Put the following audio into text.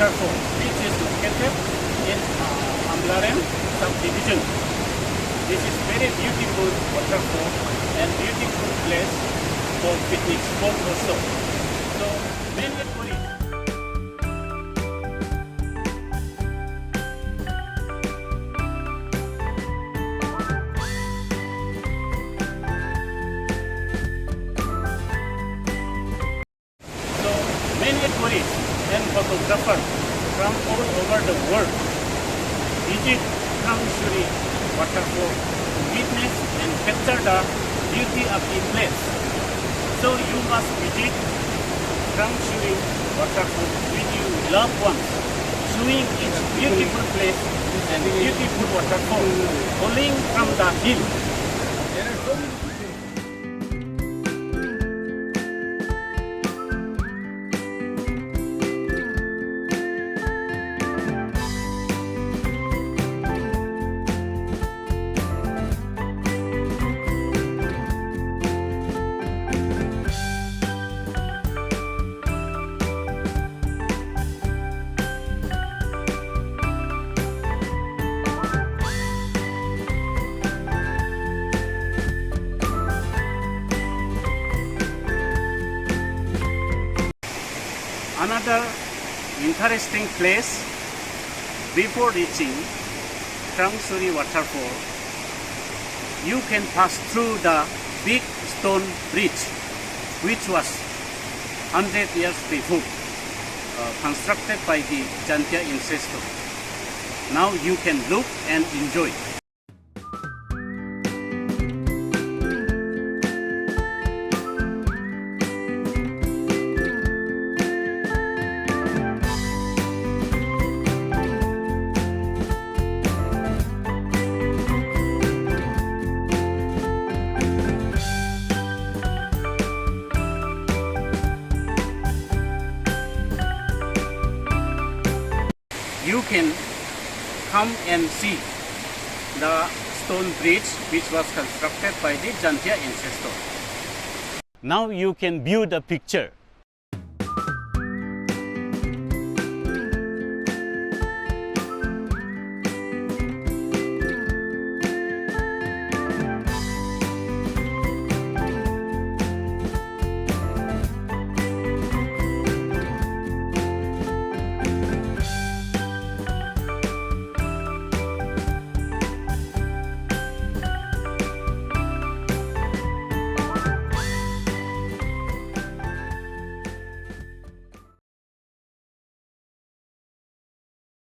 Waterfall, which is located in Amlaram subdivision. This is very beautiful waterfall and beautiful place for picnic spot also. So many tourists. Many tourists and photographers from all over the world visit Krangshuri Waterfall to witness and capture the beauty of the place. So you must visit Krangshuri Waterfall with your loved ones, showing its beautiful place and beautiful waterfall falling from the hill. There are so many Another interesting place before reaching Krangshuri Waterfall, you can pass through the big stone bridge which was 100 years before constructed by the Jantia ancestors. Now you can look and enjoy. You can come and see the stone bridge which was constructed by the Jantia ancestors. Now you can view the picture